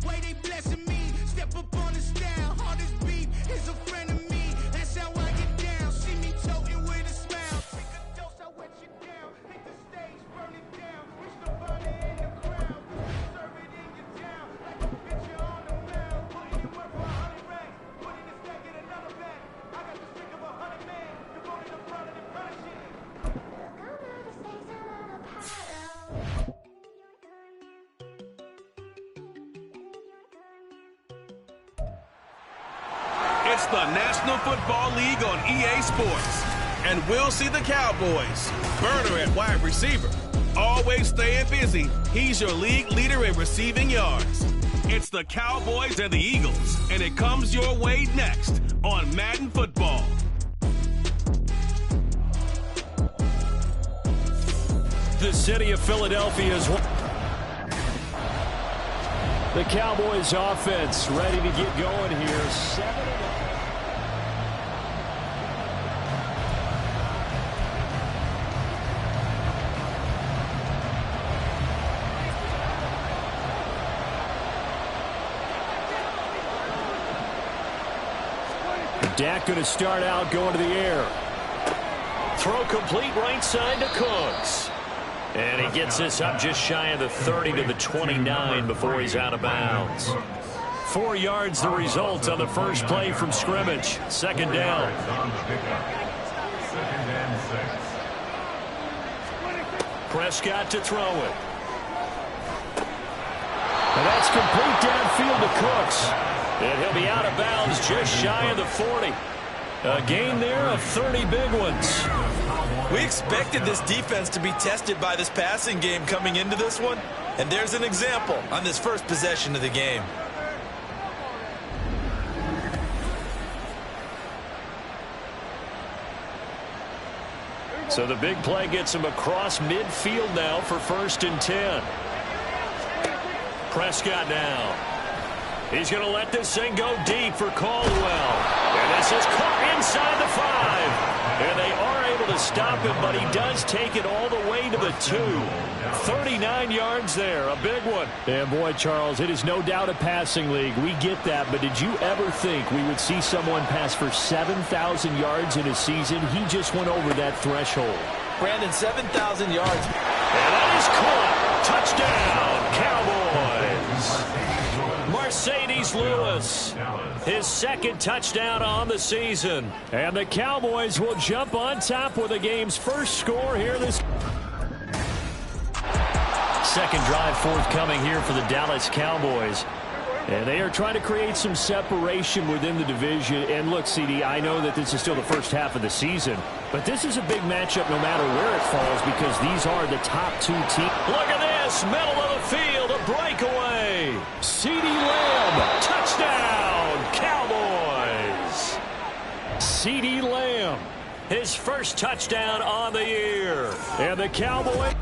way they blessing me. Step up on the style, hardest beat is a friend of me. That's how I get down. See me toting with a smile. Take a dose, I wet you down. Hit the stage, burn it down. Reach the burner in the crowd. Serve it in your town like a pitcher on the mound. Putting it work for 100 racks. Put in the stack, get another bag. I got the stick of 100 men. You're going in the front of the punishing. It's the National Football League on EA Sports. And we'll see the Cowboys. Burner at wide receiver. Always staying busy. He's your league leader in receiving yards. It's the Cowboys and the Eagles. And it comes your way next on Madden Football. The city of Philadelphia is the Cowboys offense ready to get going here. 7-0. Dak going to start out going to the air. Throw complete right side to Cooks. And he gets this up just shy of the 30 to the 29 before he's out of bounds. 4 yards the result on the first play from scrimmage. Second down. Prescott to throw it. And that's complete downfield to Cooks. And he'll be out of bounds just shy of the 40. A gain there of 30 big ones. We expected this defense to be tested by this passing game coming into this one. And there's an example on this first possession of the game. So the big play gets him across midfield now for 1st and 10. Prescott now. He's going to let this thing go deep for Caldwell. And this is caught inside the 5. And they are able to stop him, but he does take it all the way to the 2. 39 yards there, a big one. And boy, Charles, it is no doubt a passing league. We get that, but did you ever think we would see someone pass for 7,000 yards in a season? He just went over that threshold. Brandon, 7,000 yards. And that is caught. Touchdown, Cowboys. Mercedes Lewis, his 2nd touchdown on the season. And the Cowboys will jump on top with the game's first score here this. Second drive forthcoming here for the Dallas Cowboys. And they are trying to create some separation within the division. And look, CD, I know that this is still the first half of the season, but this is a big matchup no matter where it falls because these are the top 2 teams. Look at this, middle of the field, a breakaway. CeeDee Lamb, touchdown, Cowboys. CeeDee Lamb, his first touchdown on the year. And the Cowboys.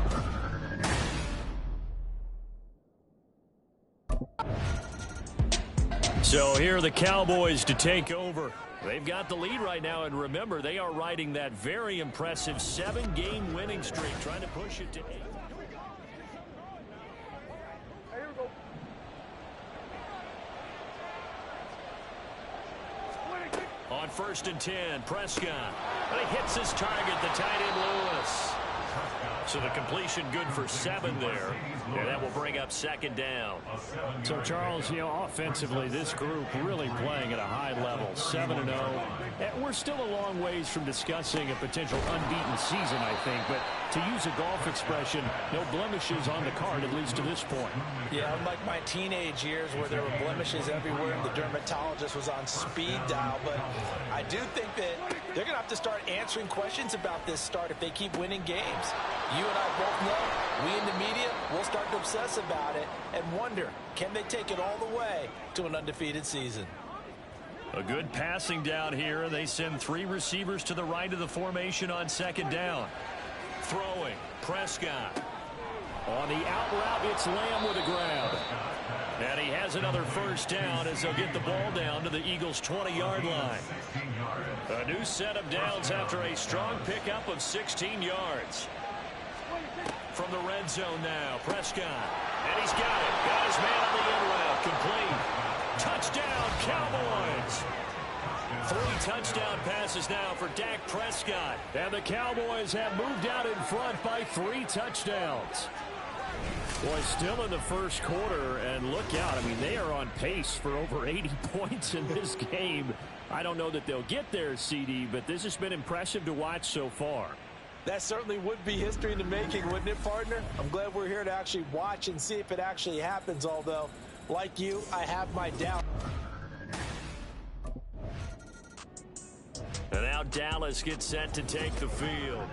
So here are the Cowboys to take over. They've got the lead right now, and remember, they are riding that very impressive 7-game winning streak, trying to push it to 8. On 1st and 10, Prescott. But he hits his target, the tight end Lewis. So the completion good for 7 there. And that will bring up 2nd down. So, Charles, you know, offensively, this group really playing at a high level. 7-0. We're still a long ways from discussing a potential unbeaten season, I think. But to use a golf expression, no blemishes on the card, at least to this point. Yeah, unlike my teenage years where there were blemishes everywhere and the dermatologist was on speed dial. But I do think that they're going to have to start answering questions about this start if they keep winning games. You and I both know, we in the media, we'll start to obsess about it and wonder, can they take it all the way to an undefeated season? A good passing down here. They send 3 receivers to the right of the formation on 2nd down. Throwing, Prescott. On the out route, it's Lamb with a grab. And he has another first down as they'll get the ball down to the Eagles' 20-yard line. A new set of downs after a strong pickup of 16 yards. From the red zone now, Prescott. And he's got it. Got his man on the in route. Complete. 3 touchdown passes now for Dak Prescott. And the Cowboys have moved out in front by 3 touchdowns. Boy, still in the first quarter, and look out. I mean, they are on pace for over 80 points in this game. I don't know that they'll get there, CD, but this has been impressive to watch so far. That certainly would be history in the making, wouldn't it, partner? I'm glad we're here to actually watch and see if it actually happens, although, like you, I have my doubts. And now Dallas gets set to take the field.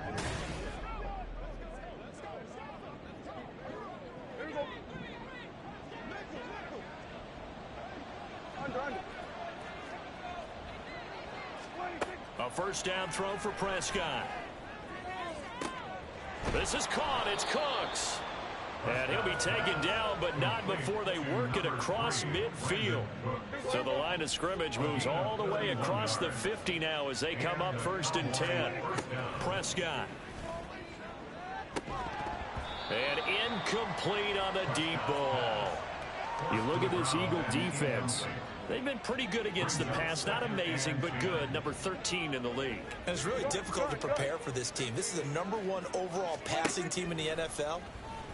A first down throw for Prescott. This is caught. It's Cooks. And he'll be taken down, but not before they work it across midfield. So the line of scrimmage moves all the way across the 50 now as they come up 1st and 10. Prescott. And incomplete on the deep ball. You look at this Eagle defense. They've been pretty good against the pass. Not amazing, but good. Number 13 in the league. And it's really difficult to prepare for this team. This is the #1 overall passing team in the NFL.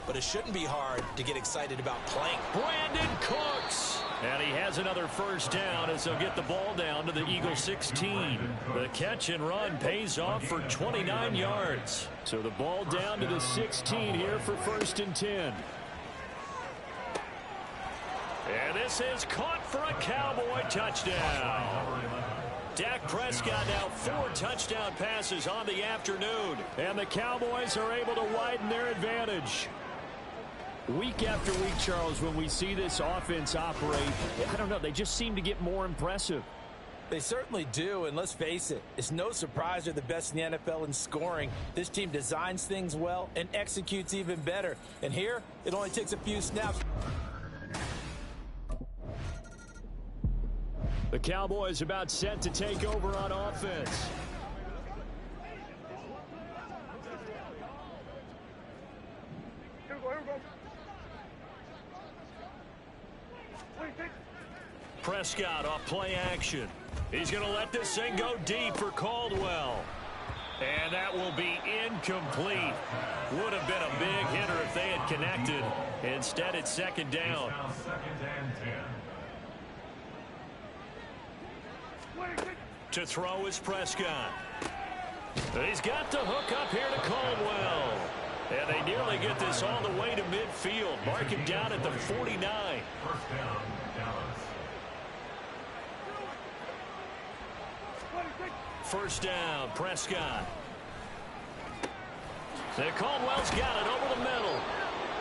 But it shouldn't be hard to get excited about playing. Brandon Cooks. And he has another first down as they'll get the ball down to the Eagle 16. The catch and run pays off for 29 yards. So the ball down to the 16 here for 1st and 10. And this is caught for a Cowboy touchdown. Dak Prescott now 4 touchdown passes on the afternoon. And the Cowboys are able to widen their advantage. Week after week, Charles, when we see this offense operate, I don't know, they just seem to get more impressive. They certainly do, and let's face it, it's no surprise they're the best in the NFL in scoring. This team designs things well and executes even better. And here, it only takes a few snaps. The Cowboys about set to take over on offense. Prescott off play action. He's going to let this thing go deep for Caldwell. And that will be incomplete. Would have been a big hitter if they had connected. Instead, it's 2nd down. To throw is Prescott. He's got the hook up here to Caldwell. And they nearly get this all the way to midfield. Mark him down at the 49. First down, Prescott. And Caldwell's got it over the middle.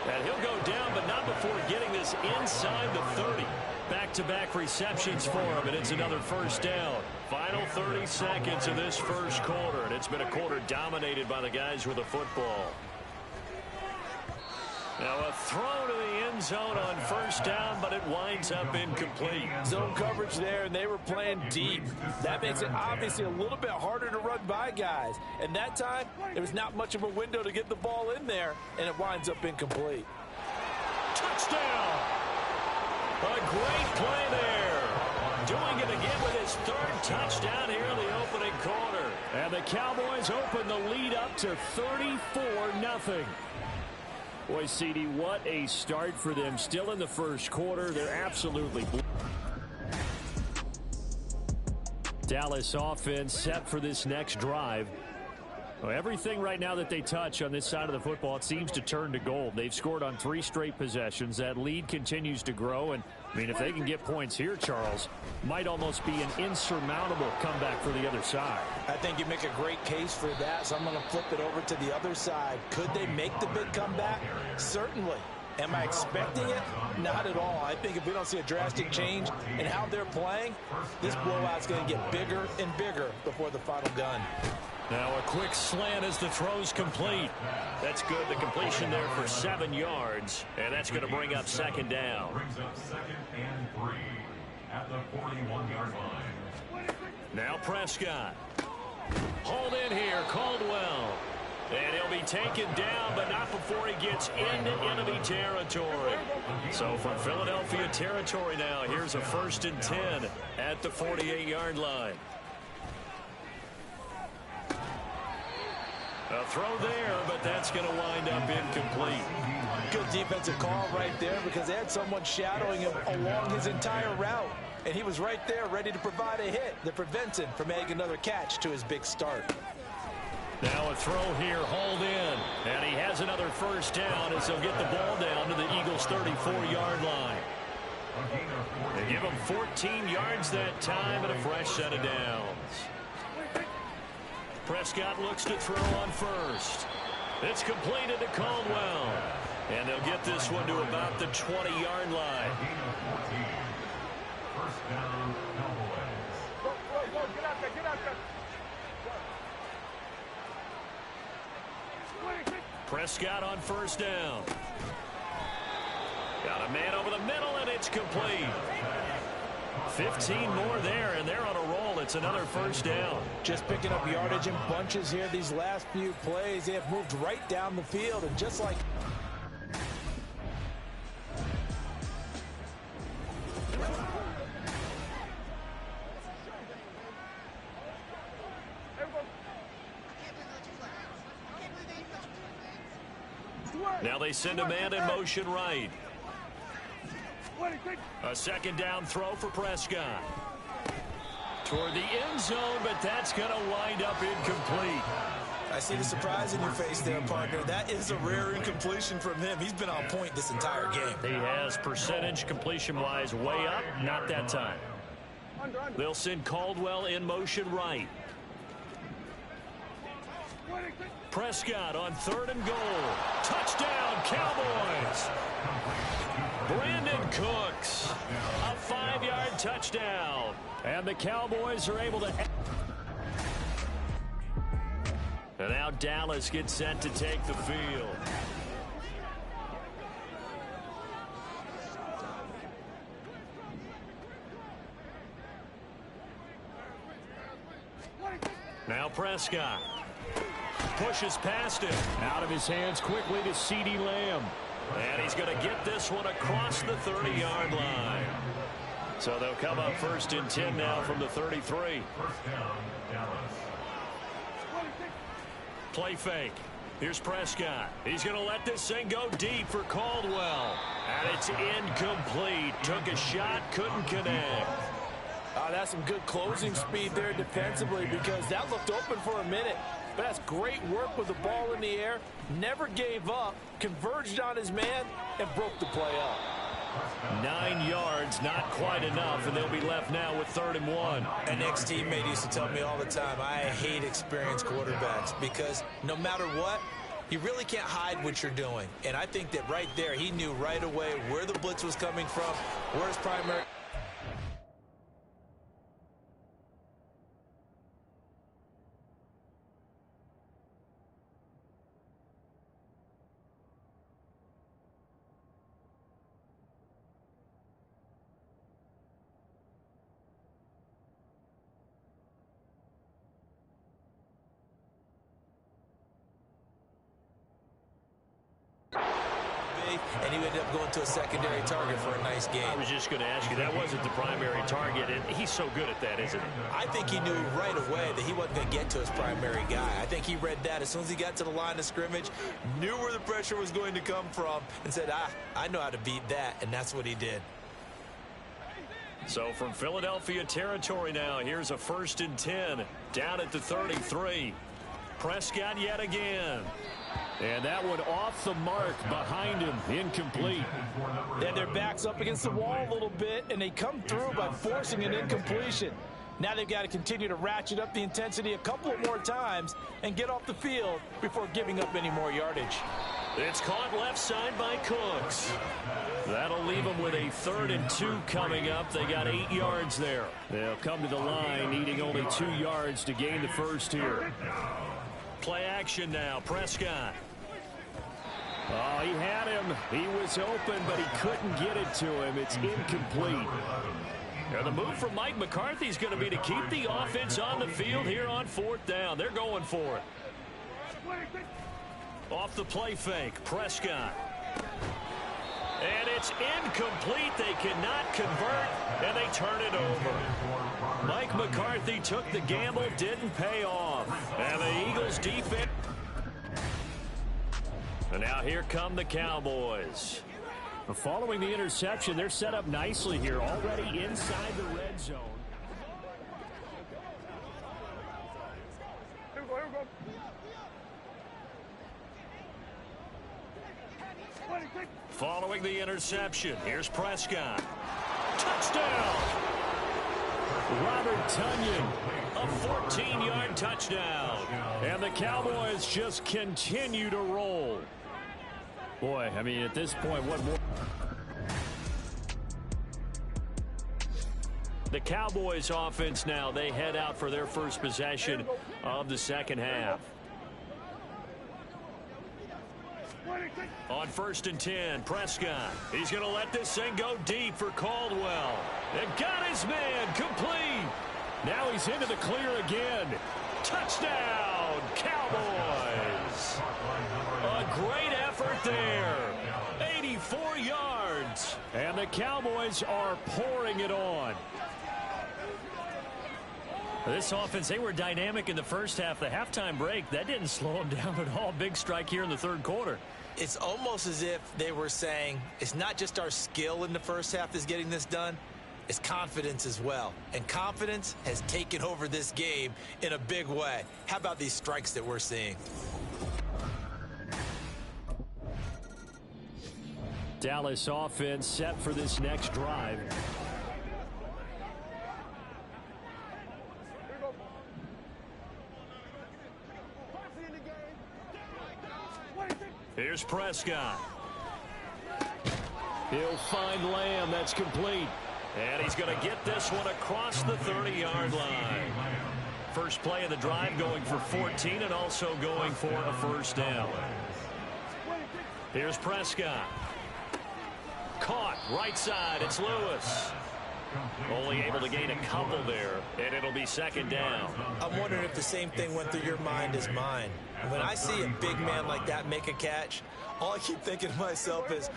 And he'll go down, but not before getting this inside the 30. Back-to-back receptions for him, and it's another first down. Final 30 seconds of this first quarter, and it's been a quarter dominated by the guys with the football. Now a throw to the end zone on first down, but it winds up incomplete. Zone coverage there, and they were playing deep. That makes it obviously a little bit harder to run by guys. And that time, there was not much of a window to get the ball in there, and it winds up incomplete. Touchdown! A great play there. Doing it again with his 3rd touchdown here in the opening quarter. And the Cowboys open the lead up to 34-0. Boy, CD, what a start for them. Still in the first quarter. They're absolutely Dallas offense set for this next drive. Well, everything right now that they touch on this side of the football, it seems to turn to gold. They've scored on 3 straight possessions. That lead continues to grow. And, I mean, if they can get points here, Charles, might almost be an insurmountable comeback for the other side. I think you make a great case for that, so I'm going to flip it over to the other side. Could they make the big comeback? Certainly. Am I expecting it? Not at all. I think if we don't see a drastic change in how they're playing, this blowout's going to get bigger and bigger before the final gun. Now a quick slant as the throw's complete. That's good. The completion there for 7 yards. And that's going to bring up 2nd down. Brings up 2nd and 3 at the 41-yard line. Now Prescott. Hold in here, Caldwell. And he'll be taken down, but not before he gets into enemy territory. So from Philadelphia territory now, here's a 1st and 10 at the 48-yard line. A throw there, but that's going to wind up incomplete. Good defensive call right there because they had someone shadowing him along his entire route. And he was right there ready to provide a hit that prevents him from adding another catch to his big start. Now a throw here, hauled in. And he has another first down as they'll get the ball down to the Eagles' 34-yard line. They give him 14 yards that time and a fresh set of downs. Prescott looks to throw on first. It's completed to Caldwell. And they'll get this one to about the 20-yard line. First down, Cowboys. Get out there, get out there. Prescott on first down. Got a man over the middle, and it's complete. 15 more there, and they're on a roll. It's another first down. Just picking up yardage in bunches here these last few plays. They have moved right down the field, and just like... Now they send a man in motion right. A second down throw for Prescott. Toward the end zone, but that's going to wind up incomplete. I see the surprise in your face there, partner. That is a rare incompletion from him. He's been on point this entire game. He has percentage completion-wise way up, not that time. They'll send Caldwell in motion right. Prescott on 3rd and goal. Touchdown, Cowboys. Brandon Cooks, a 5-yard touchdown. And the Cowboys are able to... And now Dallas gets set to take the field. Now Prescott pushes past him. Out of his hands quickly to CeeDee Lamb. And he's going to get this one across the 30-yard line. So they'll come up 1st and 10 now from the 33. First down, Dallas. Play fake. Here's Prescott. He's going to let this thing go deep for Caldwell. And it's incomplete. Took a shot, couldn't connect. That's some good closing speed there defensively because that looked open for a minute. But that's great work with the ball in the air. Never gave up, converged on his man, and broke the play up. 9 yards, not quite enough, and they'll be left now with 3rd and 1. An ex-teammate used to tell me all the time, I hate experienced quarterbacks because no matter what, you really can't hide what you're doing. And I think that right there, he knew right away where the blitz was coming from, where his primary... and he ended up going to a secondary target for a nice game. I was just going to ask you, that wasn't the primary target, and he's so good at that, isn't he? I think he knew right away that he wasn't going to get to his primary guy. I think he read that as soon as he got to the line of scrimmage, knew where the pressure was going to come from, and said, I know how to beat that, and that's what he did. So from Philadelphia territory now, here's a 1st and 10, down at the 33. Prescott yet again. And that one off the mark behind him, incomplete. Then their backs up against the wall a little bit, and they come through by forcing an incompletion. Now they've got to continue to ratchet up the intensity a couple of more times and get off the field before giving up any more yardage. It's caught left side by Cooks. That'll leave them with a 3rd and 2 coming up. They got 8 yards there. They'll come to the line needing only 2 yards to gain the first here. Play action now, Prescott. Oh, he had him. He was open, but he couldn't get it to him. It's incomplete. Now the move from Mike McCarthy is going to be to keep the offense on the field here on 4th down. They're going for it. Off the play fake, Prescott. And it's incomplete. They cannot convert, and they turn it over. Mike McCarthy took the gamble, didn't pay off. And the Eagles defense... And now here come the Cowboys. Following the interception, they're set up nicely here, already inside the red zone. Following the interception, here's Prescott. Touchdown! Robert Tonyan, a 14-yard touchdown. And the Cowboys just continue to roll. Boy, I mean, at this point, what more? The Cowboys offense now, they head out for their first possession of the second half. On 1st and 10, Prescott. He's going to let this thing go deep for Caldwell. And got his man complete. Now he's into the clear again. Touchdown, Cowboys. A great effort there. 84 yards. And the Cowboys are pouring it on. This offense, they were dynamic in the first half. The halftime break, that didn't slow them down at all. Big strike here in the third quarter. It's almost as if they were saying, it's not just our skill in the first half that's getting this done, it's confidence as well. And confidence has taken over this game in a big way. How about these strikes that we're seeing? Dallas offense set for this next drive. Here's Prescott. He'll find Lamb. That's complete. And he's going to get this one across the 30-yard line. First play of the drive going for 14 and also going for a first down. Here's Prescott. Caught right side. It's Lewis. Only able to gain a couple there, and it'll be second down. I'm wondering if the same thing went through your mind as mine. When I see a big man like that make a catch, all I keep thinking to myself is,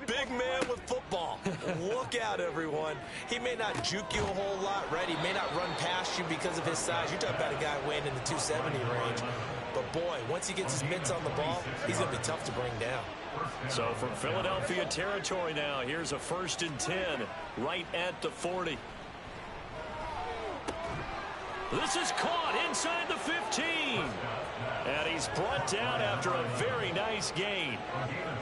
big man with football. Look out, everyone. He may not juke you a whole lot, right? He may not run past you because of his size. You're talking about a guy weighing in the 270 range. But, boy, once he gets his mitts on the ball, he's going to be tough to bring down. So from Philadelphia territory now, here's a 1st and 10 right at the 40. This is caught inside the 15. And he's brought down after a very nice gain.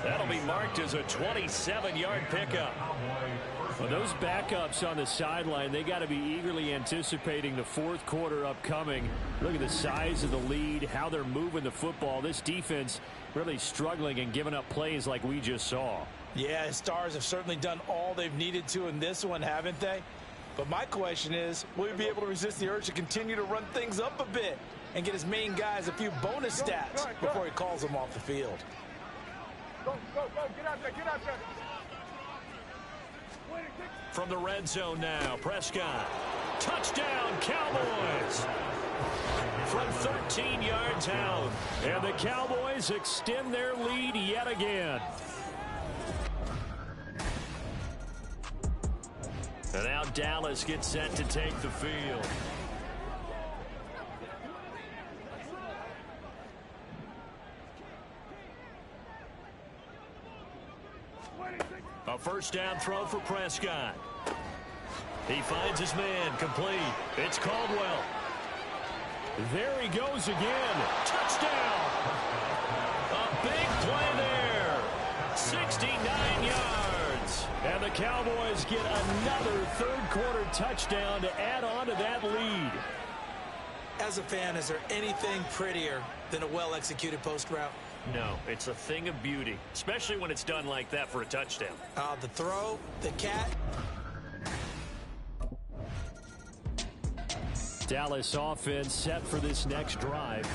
That'll be marked as a 27-yard pickup. Well, those backups on the sideline, they got to be eagerly anticipating the fourth quarter upcoming. Look at the size of the lead, how they're moving the football. This defense really struggling and giving up plays like we just saw. Yeah, Stars have certainly done all they've needed to in this one, haven't they? But my question is, will he be able to resist the urge to continue to run things up a bit and get his main guys a few bonus stats before he calls them off the field? Go, get out there, From the red zone now, Prescott. Touchdown, Cowboys! From 13 yards out. And the Cowboys extend their lead yet again. And now Dallas gets set to take the field. A first down throw for Prescott. He finds his man, complete. It's Caldwell. There he goes again. Touchdown. A big play there. 69 yards. And the Cowboys get another third-quarter touchdown to add on to that lead. As a fan, is there anything prettier than a well-executed post route? No, it's a thing of beauty, especially when it's done like that for a touchdown. The throw, the cat. Dallas offense set for this next drive.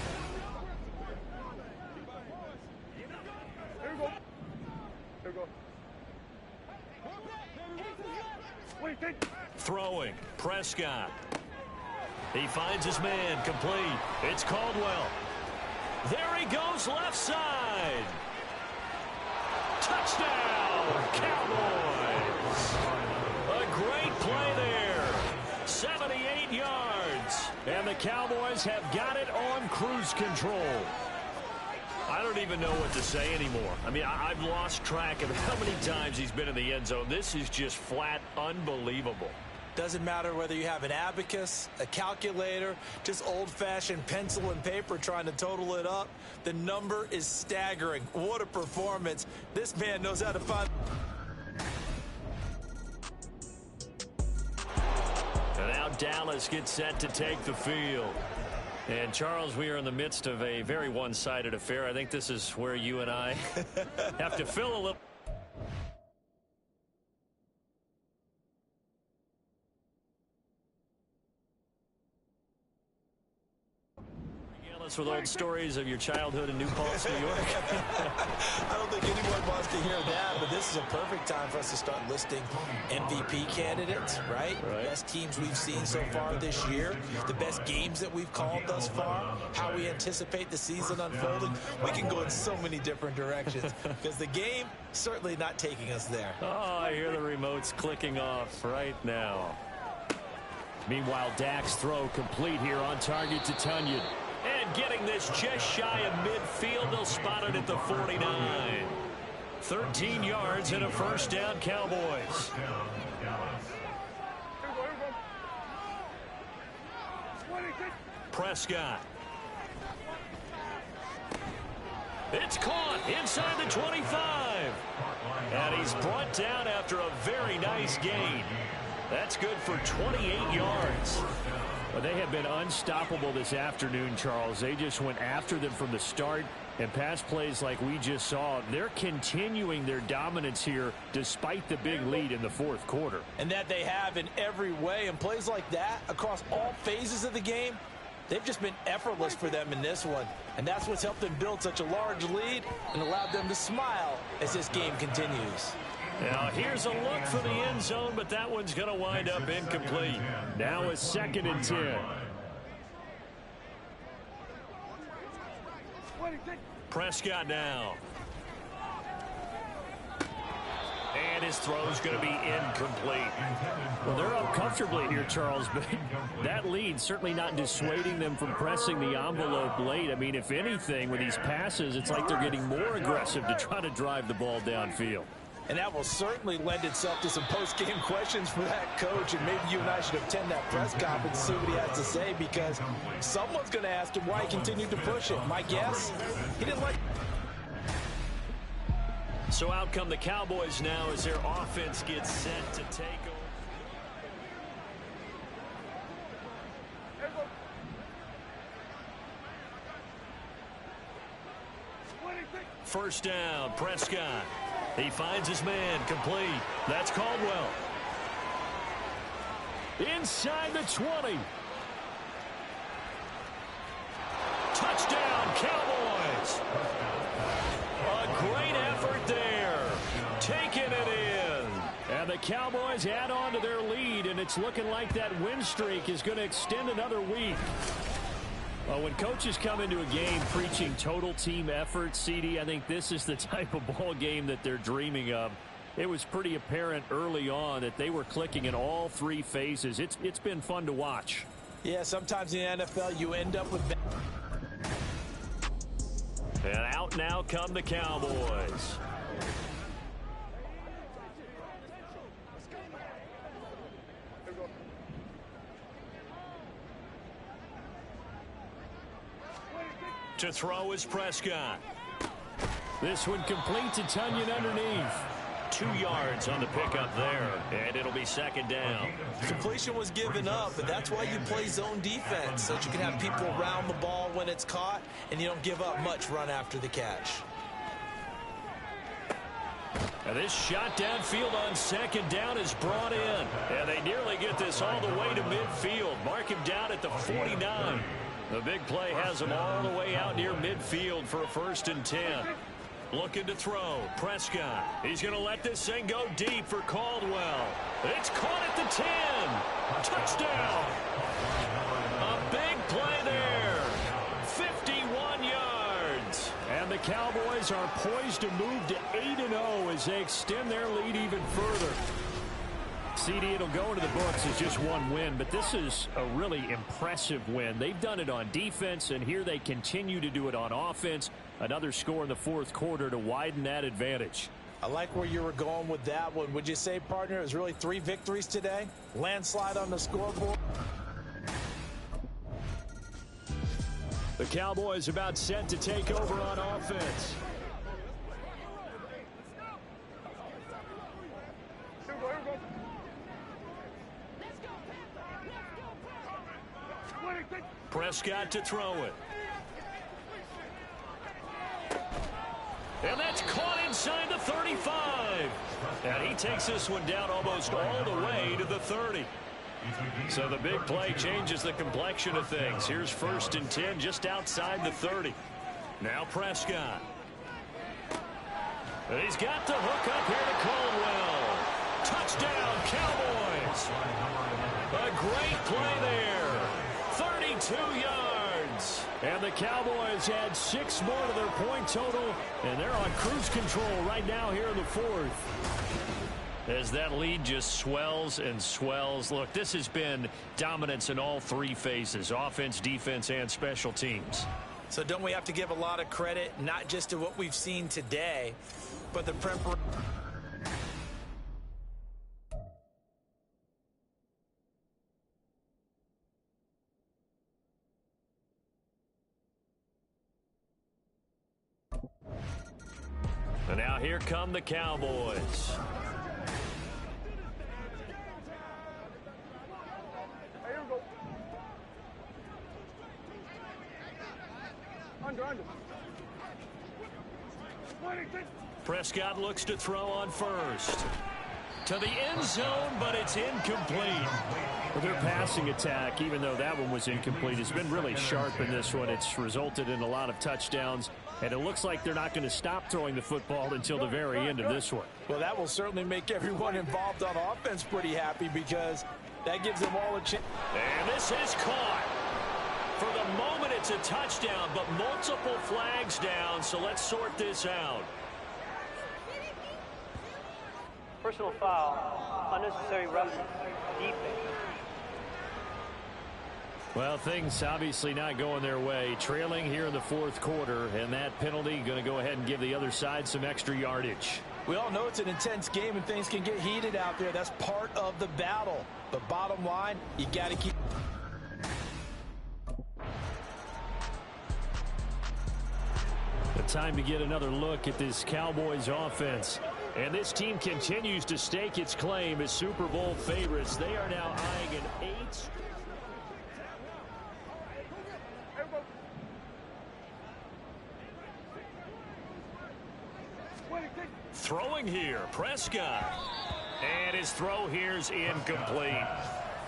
Throwing, Prescott. He finds his man, complete. It's Caldwell. There he goes, left side. Touchdown, Cowboys. A great play there. 78 yards. And the Cowboys have got it on cruise control. I don't even know what to say anymore. I mean, I've lost track of how many times he's been in the end zone. This is just flat unbelievable. Doesn't matter whether you have an abacus, a calculator, just old-fashioned pencil and paper trying to total it up. The number is staggering. What a performance. This man knows how to find... And now Dallas gets set to take the field. And, Charles, we are in the midst of a very one-sided affair. I think this is where you and I have to fill a little... with old stories of your childhood in New Paltz, New York. I don't think anyone wants to hear that, but this is a perfect time for us to start listing MVP candidates, right? Best teams we've seen so far this year, the best games that we've called thus far, how we anticipate the season unfolding. We can go in so many different directions because the game certainly not taking us there. Oh, I hear the remotes clicking off right now. Meanwhile, Dak's throw complete here on target to Tunyon. And getting this just shy of midfield, they'll spot it at the 49. 13 yards and a first down, Cowboys. Prescott. It's caught inside the 25. And he's brought down after a very nice gain. That's good for 28 yards. Well, they have been unstoppable this afternoon, Charles. They just went after them from the start, and pass plays like we just saw, they're continuing their dominance here despite the big lead in the fourth quarter. And that they have in every way, and plays like that across all phases of the game, they've just been effortless for them in this one. And that's what's helped them build such a large lead and allowed them to smile as this game continues. Now, here's a look for the end zone, but that one's going to wind up incomplete. Now a 2nd and 10. Prescott now. And his throw's going to be incomplete. Well, they're up comfortably here, Charles, but that lead certainly not dissuading them from pressing the envelope late. I mean, if anything, with these passes, it's like they're getting more aggressive to try to drive the ball downfield. And that will certainly lend itself to some post-game questions for that coach. And maybe you and I should attend that press conference and see what he has to say, because someone's going to ask him why he continued to push it. My guess, he didn't like... So out come the Cowboys now as their offense gets set to take over. First down, Prescott. He finds his man, complete. That's Caldwell. Inside the 20. Touchdown, Cowboys. A great effort there. Taking it in. And the Cowboys add on to their lead, and it's looking like that win streak is going to extend another week. Well, when coaches come into a game preaching total team effort, CD, I think this is the type of ball game that they're dreaming of. It was pretty apparent early on that they were clicking in all three phases. It's been fun to watch. Yeah, sometimes in the NFL you end up with... And out now come the Cowboys. To throw is Prescott. This one complete to Tunyon underneath. 2 yards on the pickup there, and it'll be 2nd down. Completion was given up, but that's why you play zone defense, so that you can have people around the ball when it's caught, and you don't give up much run after the catch. And this shot downfield on 2nd down is brought in, and they nearly get this all the way to midfield. Mark him down at the 49. The big play has him all the way out near midfield for a 1st and 10. Looking to throw. Prescott. He's going to let this thing go deep for Caldwell. It's caught at the 10. Touchdown. A big play there. 51 yards. And the Cowboys are poised to move to 8-0 as they extend their lead even further. CD, it'll go into the books as just one win, but this is a really impressive win. They've done it on defense, and here they continue to do it on offense. another score in the fourth quarter to widen that advantage. I like where you were going with that one. Would you say, partner, it was really 3 victories today? Landslide on the scoreboard. The Cowboys about set to take over on offense. Prescott to throw it. And that's caught inside the 35. And he takes this one down almost all the way to the 30. So the big play changes the complexion of things. Here's 1st and 10 just outside the 30. Now Prescott. And he's got the hook up here to Caldwell. Touchdown, Cowboys. A great play there. 32 yards. And the Cowboys had 6 more to their point total, and they're on cruise control right now here in the fourth. As that lead just swells and swells. Look, this has been dominance in all 3 phases, offense, defense, and special teams. So don't we have to give a lot of credit, not just to what we've seen today, but the preparation. And now here come the Cowboys. Prescott looks to throw on first. To the end zone, but it's incomplete. Well, their passing attack, even though that one was incomplete, has been really sharp in this one. It's resulted in a lot of touchdowns, and it looks like they're not going to stop throwing the football until the very end of this one. Well, that will certainly make everyone involved on offense pretty happy, because that gives them all a chance. And this is caught. For the moment, it's a touchdown, but multiple flags down, so let's sort this out. Personal foul, unnecessary roughness, defense. Well, things obviously not going their way. Trailing here in the fourth quarter, and that penalty going to go ahead and give the other side some extra yardage. We all know it's an intense game and things can get heated out there. That's part of the battle. But bottom line, you got to keep... The time to get another look at this Cowboys offense. And this team continues to stake its claim as Super Bowl favorites. They are now eyeing an 8. Throwing here, Prescott. And his throw here's incomplete.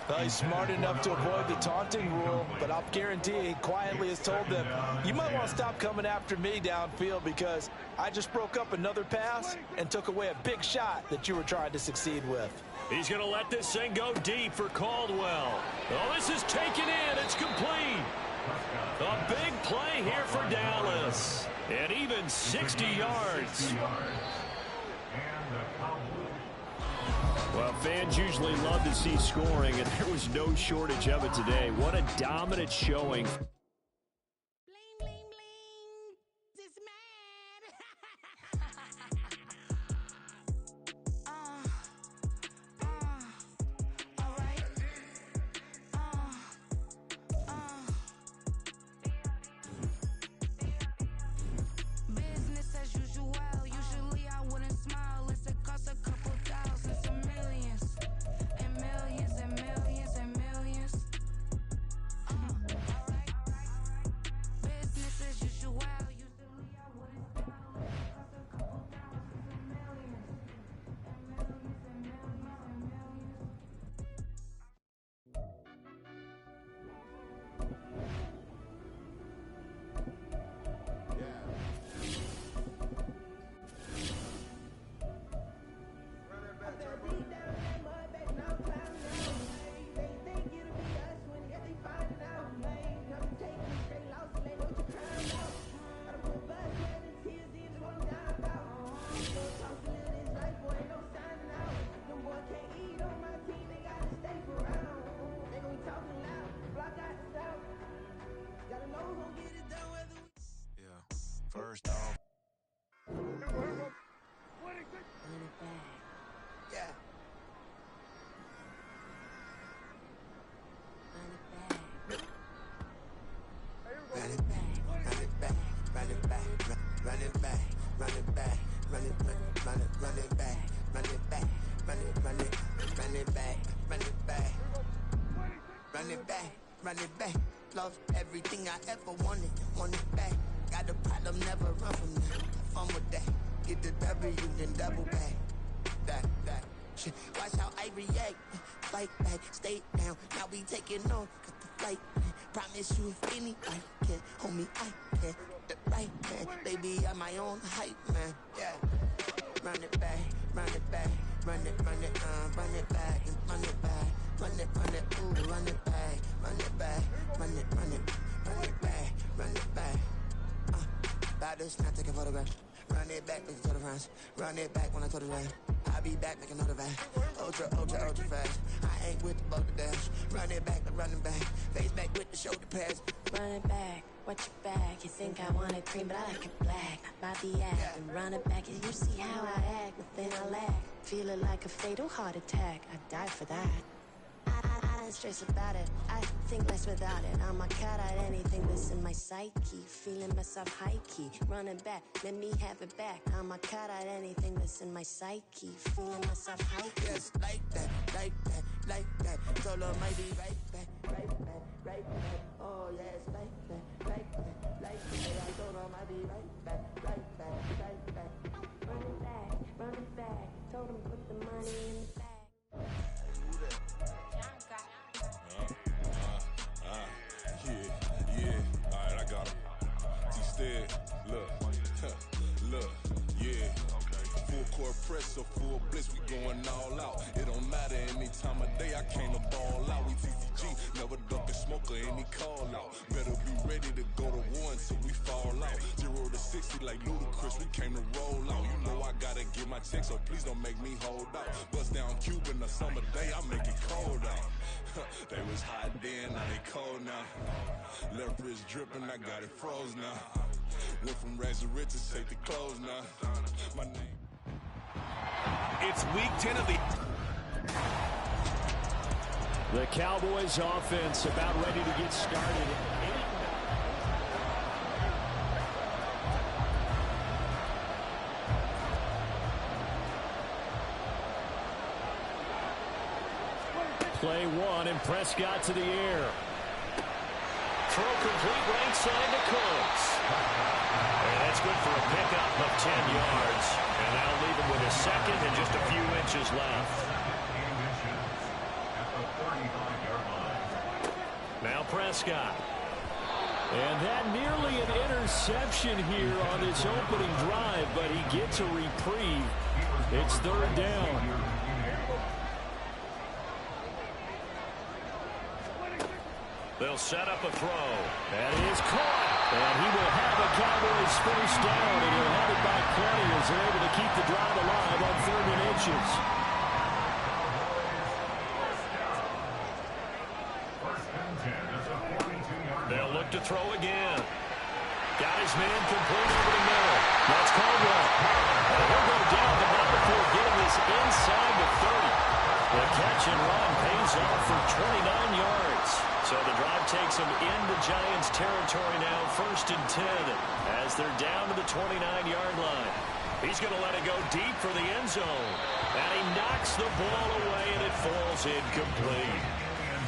Well, he's smart enough to avoid the taunting rule, but I'll guarantee he quietly has told them, you might want to stop coming after me downfield because I just broke up another pass and took away a big shot that you were trying to succeed with. He's going to let this thing go deep for Caldwell. Oh, this is taken in. It's complete. A big play here for Dallas. And even 60 yards. Well, fans usually love to see scoring, and there was no shortage of it today. What a dominant showing. Bling, bling, bling. This man. All right. Business as usual. Usually I wouldn't smile. It's a cost a couple thousands to millions. And millions and millions and millions. All right. run it back, run it back. Lost everything I ever wanted, want it back. Got a problem, never run from that. Have fun with that. Get the W, then double back. That. Shit. Watch how I react. Fight back, stay down. Now we taking off, got the flight. Promise you if anybody can, homie, I can. The right man, baby, I'm my own hype man. Yeah. Run it back, run it back, run it back, and run it back, run it, ooh, run it back, run it back, run it back, run it back. About this, not take a photograph. Run it back, make it to the front. Run it back when I told the line. I'll be back, make another back. Ultra fast. I ain't with the bug the dash. Run it back, running back. Face back with the shoulder pads. Run it back, watch your back. You think I want it cream, but I like it black. Not by the act. And run it back, and you see how I act. Nothing I lack. Feel it like a fatal heart attack. I'd die for that. I don't stress about it. I think less without it. I'm a cut at anything that's in my psyche. Feeling myself high key. Running back, let me have it back. I'm a cut at anything that's in my psyche. Feeling myself high key. Yes, like that, like that, like that. Told her might be right back, right back, right back. Oh yes, like that, like that, like that. I told her might be right back, right back, right back. Run it back, run it back. Told him put the money in the bag. Yeah, alright, I got him. T-Stead, look, yeah. Full court press or full blitz, we going all out. It don't matter any time of day, I came to ball out. We TCG, never duck a smoker, any call out. Better be ready to go to war until we fall out. 0 to 60 like Ludacris, we came to roll out. You know I gotta get my check, so please don't make me hold out. Bust down Cuban a summer day, I make it cold out. They was hot then, now they cold now. Left wrist dripping, I got it froze now. Went from rags to riches, take the clothes now. My name. It's week 10 of the Cowboys offense about ready to get started. Play one, and Prescott to the air. Throw complete right side to Coates. And that's good for a pickup of 10 yards. And that'll leave him with a second and just a few inches left. Now Prescott. And that nearly an interception here on this opening drive, but he gets a reprieve. It's third down. They'll set up a throw. That is caught. And he will have a Cowboys first down, and he'll have it by plenty as they're able to keep the drive alive on 3rd and inches. They'll look to throw again. Got his man complete over the middle. That's Caldwell. And he'll go down, but not before getting this inside the 30. The catch and run pays off for 29 yards. So the drive takes them into Giants territory now, 1st and 10, as they're down to the 29-yard line. He's going to let it go deep for the end zone. And he knocks the ball away, and it falls incomplete.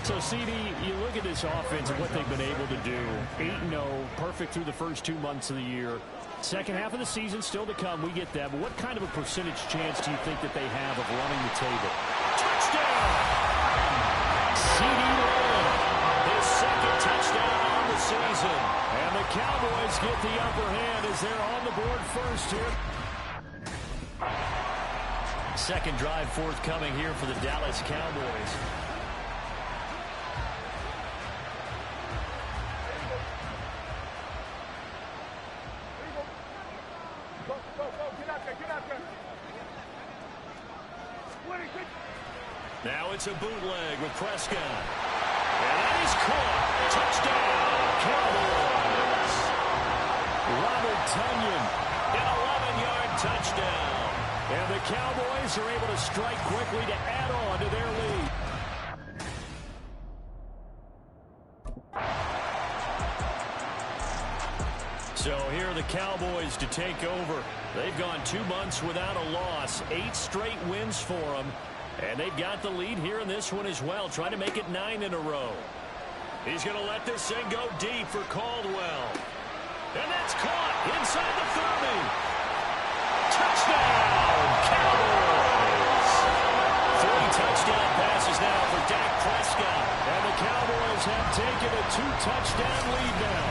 So, CD, you look at this offense and what they've been able to do. 8-0, perfect through the first 2 months of the year. Second half of the season still to come. We get that. But what kind of a percentage chance do you think that they have of running the table? Touchdown! CD Lamb. His second touchdown on the season. And the Cowboys get the upper hand as they're on the board first here. Second drive forthcoming here for the Dallas Cowboys. Now it's a bootleg with Prescott. And that is caught. Touchdown, Cowboys. Robert Tonyan, an 11-yard touchdown. And the Cowboys are able to strike quickly to add on to their lead. So here are the Cowboys to take over. They've gone 2 months without a loss, 8 straight wins for them. And they've got the lead here in this one as well, trying to make it 9 in a row. He's going to let this thing go deep for Caldwell. And that's caught inside the 30. Touchdown, Cowboys! 3 touchdown passes now for Dak Prescott. And the Cowboys have taken a 2-touchdown lead now.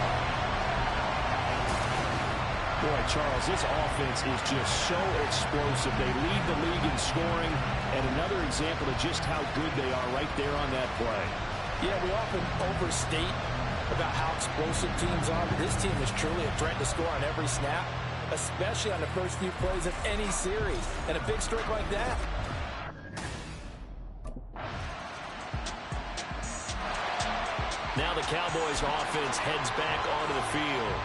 Boy, Charles, this offense is just so explosive. They lead the league in scoring, and another example of just how good they are right there on that play. Yeah, we often overstate about how explosive teams are, but this team is truly a threat to score on every snap, especially on the first few plays of any series. And a big streak like that. Now the Cowboys offense heads back onto the field.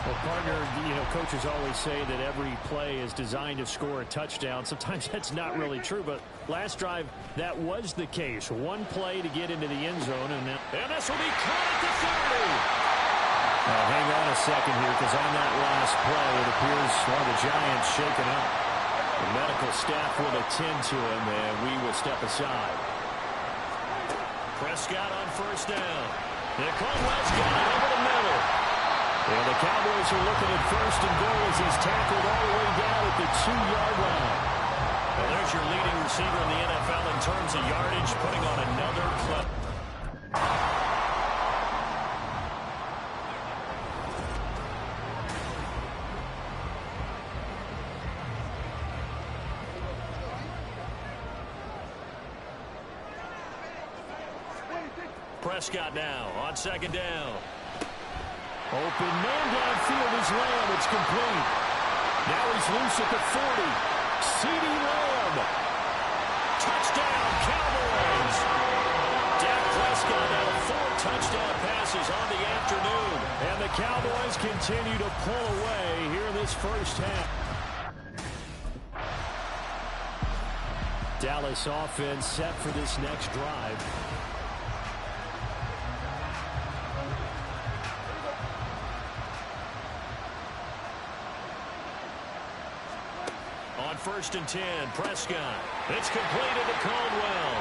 Well, partner, coaches always say that every play is designed to score a touchdown. Sometimes that's not really true, but last drive, that was the case. One play to get into the end zone, and this will be caught at the 30. Now, hang on a second here, because on that last play, it appears one of the Giants shaken up. The medical staff will attend to him, and we will step aside. Prescott on first down. And Caldwell's got it over the middle. And the Cowboys are looking at first and goal as he's tackled all the way down at the 2-yard line. Well, there's your leading receiver in the NFL in terms of yardage, putting on another clip. Prescott now on second down. Open man downfield is Lamb. It's complete. Now he's loose at the 40. CeeDee Lamb. Touchdown, Cowboys. Dak Prescott now 4 touchdown passes on the afternoon. And the Cowboys continue to pull away here in this first half. Dallas offense set for this next drive. First and 10, Prescott. It's completed to Caldwell.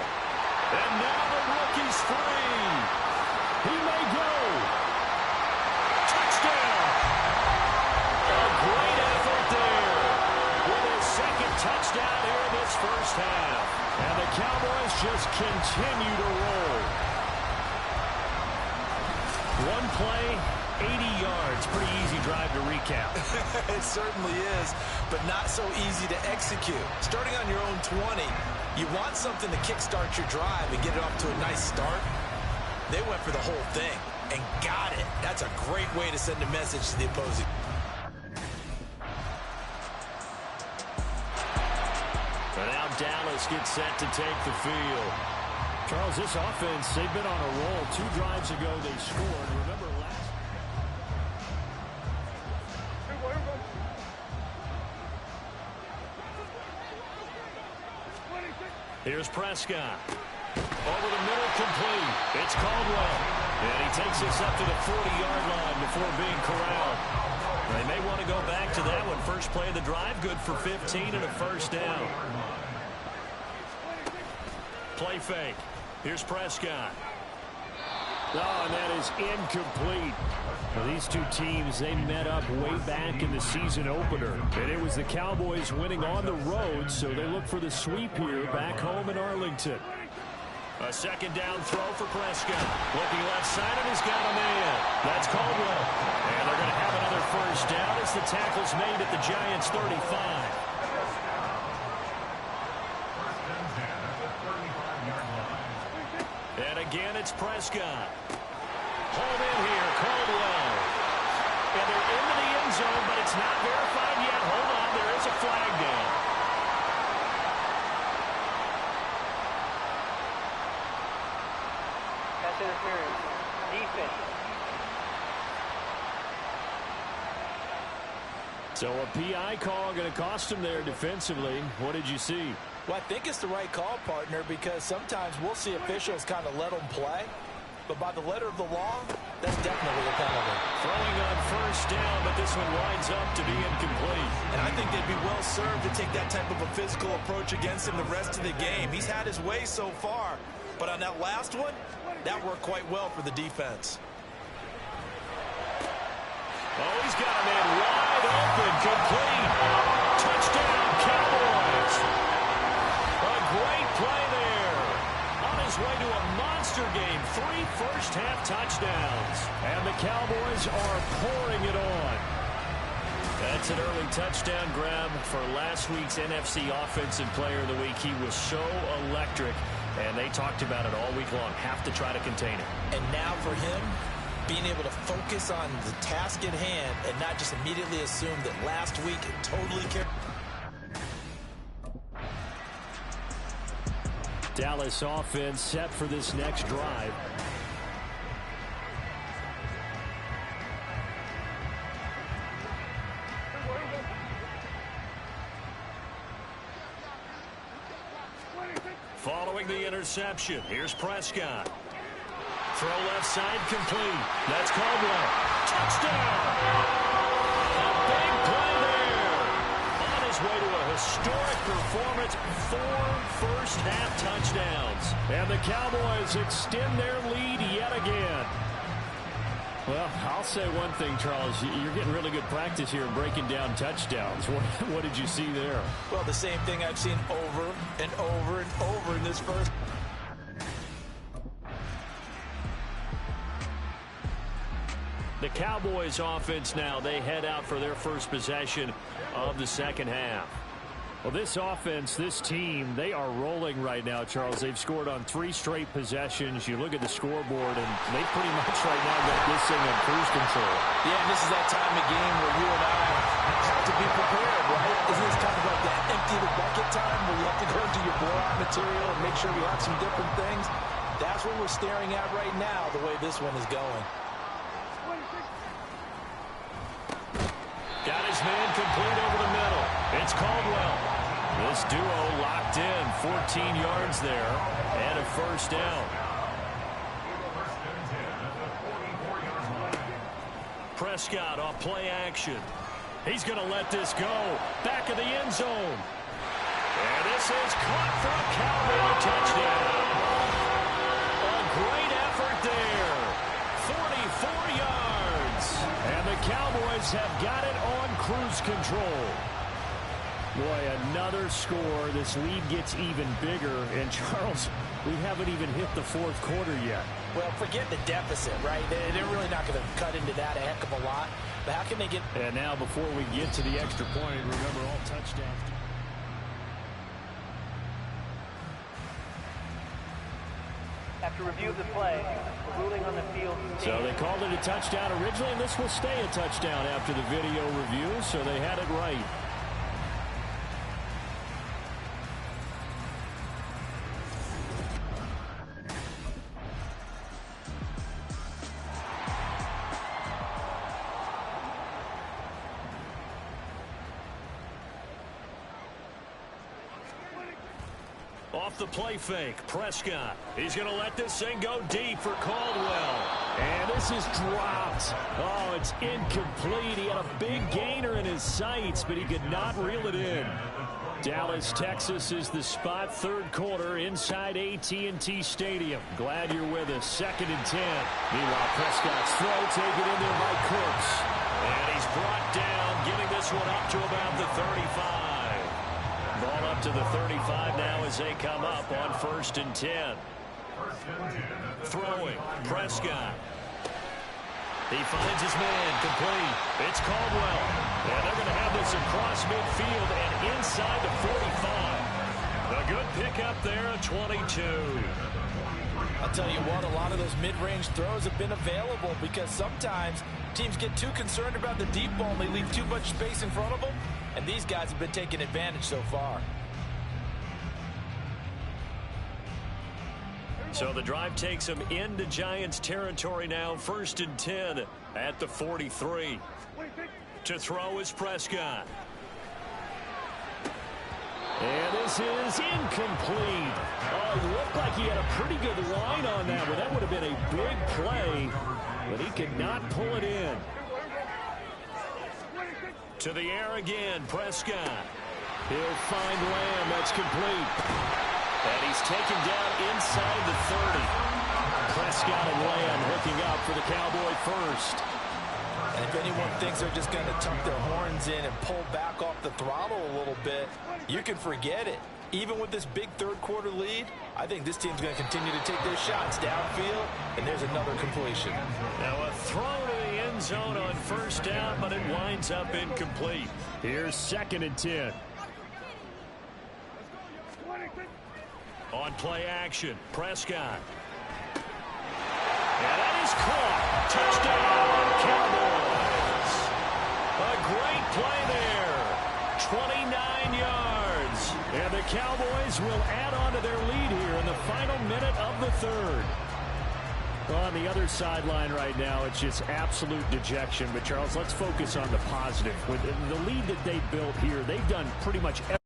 And now the rookie's free. He may go. Touchdown. A great effort there. With his second touchdown here in this first half. And the Cowboys just continue to roll. One play, 80 yards. Pretty easy drive to recap. It certainly is, but not so easy to execute. Starting on your own 20, you want something to kickstart your drive and get it off to a nice start. They went for the whole thing and got it. That's a great way to send a message to the opposing. But now Dallas gets set to take the field. Charles, this offense, they've been on a roll. 2 drives ago, they scored. Remember last... Here's Prescott. Over the middle, complete. It's Caldwell. And he takes this up to the 40-yard line before being corralled. They may want to go back to that one. First play of the drive, good for 15 and a first down. Play fake. Here's Prescott. Oh, and that is incomplete. Well, these two teams, they met up way back in the season opener. And it was the Cowboys winning on the road, so they look for the sweep here back home in Arlington. A second down throw for Prescott. Looking left side, and he's got a man. That's Caldwell. And they're going to have another first down as the tackle's made at the Giants' 35. And again, it's Prescott. Hold in here, Caldwell. And they're into the end zone, but it's not verified yet. Hold on, there is a flag down. Pass interference. Defense. So a PI call going to cost him there defensively. What did you see? Well, I think it's the right call, partner, because sometimes we'll see officials kind of let them play. But by the letter of the law, that's definitely a penalty. Throwing on first down, but this one winds up to be incomplete. And I think they'd be well served to take that type of a physical approach against him the rest of the game. He's had his way so far, But on that last one, that worked quite well for the defense. Oh, he's got a man wide open, complete. Touchdown, Cowboys. A great play there. On his way to a monster game, 3 first-half touchdowns. And the Cowboys are pouring it on. That's an early touchdown grab for last week's NFC Offensive Player of the Week. He was so electric, and they talked about it all week long. Have to try to contain it. And now for him, being able to focus on the task at hand and not just immediately assume that last week it totally carried. Dallas offense set for this next drive. Following the interception, here's Prescott. Throw left side complete. That's Caldwell. Touchdown! A big play there. On his way to a historic performance, 4 first-half touchdowns. And the Cowboys extend their lead yet again. Well, I'll say one thing, Charles. You're getting really good practice here in breaking down touchdowns. What did you see there? Well, the same thing I've seen over and over and over in this first. The Cowboys offense now, they head out for their first possession of the second half. Well, this offense, this team, they are rolling right now, Charles. They've scored on 3 straight possessions. You look at the scoreboard, and they pretty much right now got this thing in cruise control. Yeah, and this is that time of game where you and I have to be prepared, right? Isn't this kind of like that empty the bucket time where you have to go into your blowout material and make sure we have some different things? That's what we're staring at right now, the way this one is going. Got his man complete over the middle. It's Caldwell. This duo locked in. 14 yards there and a first down. Prescott off play action. He's going to let this go. Back of the end zone. And this is caught for a Cowboy touchdown. A great effort there. 44 yards. And the Cowboys have got it on cruise control. Boy, another score. This lead gets even bigger. And, Charles, we haven't even hit the 4th quarter yet. Well, forget the deficit, right? They're really not going to cut into that a heck of a lot. But how can they get... And now, before we get to the extra point, remember all touchdowns. After review of the play, the ruling on the field... So they called it a touchdown originally, and this will stay a touchdown after the video review, so they had it right. Off the play fake, Prescott. He's going to let this thing go deep for Caldwell. And this is dropped. Oh, it's incomplete. He had a big gainer in his sights, but he could not reel it in. Dallas, Texas is the spot. 3rd quarter inside AT&T Stadium. Glad you're with us. 2nd and 10. Meanwhile, Prescott's throw taken in there by Cooks. And he's brought down, getting this one up to about the 35. Ball up to the 35 now as they come up on 1st and 10. Throwing, Prescott. He finds his man, complete. It's Caldwell. And they're going to have this across midfield and inside the 45. A good pickup there at 22. I'll tell you what, a lot of those mid-range throws have been available because sometimes teams get too concerned about the deep ball and they leave too much space in front of them. And these guys have been taking advantage so far. So the drive takes them into Giants territory now. 1st and 10 at the 43. To throw is Prescott. And this is incomplete. Oh, it looked like he had a pretty good line on that one. That would have been a big play, but he could not pull it in. To the air again, Prescott. He'll find Lamb. That's complete. And he's taken down inside the 30. Prescott and Lamb hooking up for the Cowboy first. And if anyone thinks they're just going to tuck their horns in and pull back off the throttle a little bit, you can forget it. Even with this big third-quarter lead, I think this team's going to continue to take their shots downfield, and there's another completion. Now a throw to the end zone on first down, but it winds up incomplete. Here's 2nd and 10. On play action, Prescott. And that is caught. Touchdown, Cowboys. A great play there. 29 yards. And the Cowboys will add on to their lead here in the final minute of the third. On the other sideline right now, it's just absolute dejection. But, Charles, let's focus on the positive. With the lead that they built here, they've done pretty much everything.